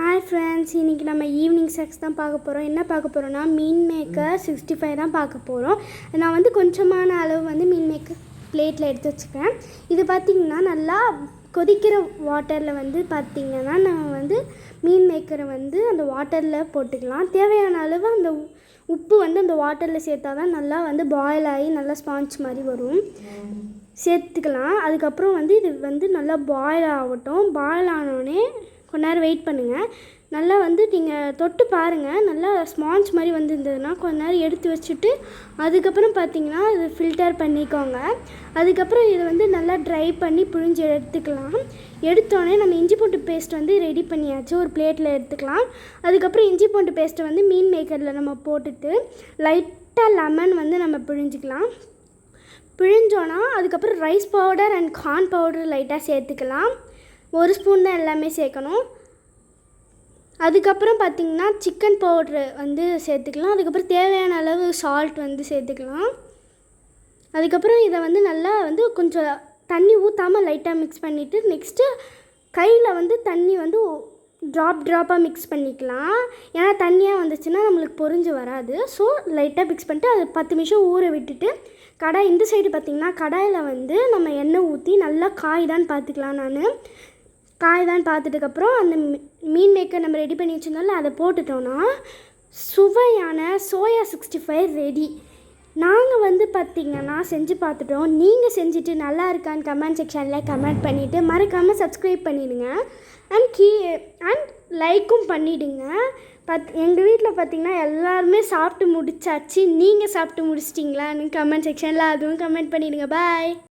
Hi friends, இன்றைக்கி நம்ம evening snacks தான் பார்க்க போகிறோம். என்ன பார்க்க போகிறோன்னா மீன் மேக்கர் 65 தான் பார்க்க போகிறோம். நான் வந்து கொஞ்சமான அளவு வந்து மீன் மேக்கர் பிளேட்டில் எடுத்து வச்சுக்கிறேன். இது பார்த்திங்கன்னா நல்லா கொதிக்கிற வாட்டரில் வந்து பார்த்திங்கன்னா நம்ம வந்து மீன் மேக்கரை வந்து அந்த வாட்டரில் போட்டுக்கலாம். தேவையான அளவு அந்த உப்பு வந்து அந்த வாட்டரில் சேர்த்தா தான் நல்லா வந்து பாயில் ஆகி நல்லா ஸ்பாஞ்ச் மாதிரி வரும். சேர்த்துக்கலாம். அதுக்கப்புறம் வந்து இது வந்து நல்லா பாயில் ஆகட்டும். பாயில் ஆனோடனே கொஞ்ச நேரம் வெயிட் பண்ணுங்கள். நல்லா வந்து நீங்கள் தொட்டு பாருங்கள். நல்லா ஸ்பாஞ்ச் மாதிரி வந்துருந்ததுன்னா கொஞ்ச நேரம் எடுத்து வச்சுட்டு அதுக்கப்புறம் பார்த்தீங்கன்னா இது ஃபில்டர் பண்ணிக்கோங்க. அதுக்கப்புறம் இதை வந்து நல்லா ட்ரை பண்ணி புழிஞ்சு எடுத்துக்கலாம். எடுத்தோடனே நம்ம இஞ்சி பூண்டு பேஸ்ட் வந்து ரெடி பண்ணியாச்சு. ஒரு பிளேட்டில் எடுத்துக்கலாம். அதுக்கப்புறம் இஞ்சி பூண்டு பேஸ்ட்டை வந்து மீன் மேக்கரில் நம்ம போட்டுட்டு லைட்டாக லெமன் வந்து நம்ம பிழிஞ்சிக்கலாம். பிழிஞ்சோன்னா அதுக்கப்புறம் rice powder and corn powder லைட்டாக சேர்த்துக்கலாம். 1 ஸ்பூன் தான் எல்லாமே சேர்க்கணும். அதுக்கப்புறம் பார்த்திங்கன்னா சிக்கன் பவுட்ரு வந்து சேர்த்துக்கலாம். அதுக்கப்புறம் தேவையான அளவு சால்ட் வந்து சேர்த்துக்கலாம். அதுக்கப்புறம் இதை வந்து நல்லா வந்து கொஞ்சம் தண்ணி ஊற்றாமல் லைட்டாக மிக்ஸ் பண்ணிவிட்டு நெக்ஸ்ட்டு கையில் வந்து தண்ணி வந்து ட்ராப்பாக மிக்ஸ் பண்ணிக்கலாம். ஏன்னா தண்ணியாக வந்துச்சுன்னா நம்மளுக்கு பொரிஞ்சு வராது. ஸோ லைட்டாக மிக்ஸ் பண்ணிட்டு அது 10 நிமிஷம் ஊற விட்டுட்டு கடாய் இந்த சைடு பார்த்திங்கன்னா கடாயில் வந்து நம்ம எண்ணெய் ஊற்றி நல்லா காய்தான்னு பார்த்துக்கலாம். காய்தான்னு பார்த்துட்டுக்கப்புறம் அந்த மீன் மேக்கர் நம்ம ரெடி பண்ணி வச்சுருந்தோம்ல அதை போட்டுட்டோன்னா சுவையான சோயா 65 ரெடி. நாங்கள் வந்து பார்த்திங்கன்னா செஞ்சு பார்த்துட்டோம். நீங்கள் செஞ்சுட்டு நல்லா இருக்கான்னு கமெண்ட் செக்ஷனில் கமெண்ட் பண்ணிவிட்டு மறக்காமல் சப்ஸ்கிரைப் பண்ணிவிடுங்க. அண்ட் லைக்கும் பண்ணிவிடுங்க. எங்கள் வீட்டில் பார்த்திங்கன்னா எல்லாருமே சாப்பிட்டு முடிச்சாச்சு. நீங்கள் சாப்பிட்டு முடிச்சிட்டிங்களான்னு கமெண்ட் செக்ஷனில் அதுவும் கமெண்ட் பண்ணிவிடுங்க. பாய்.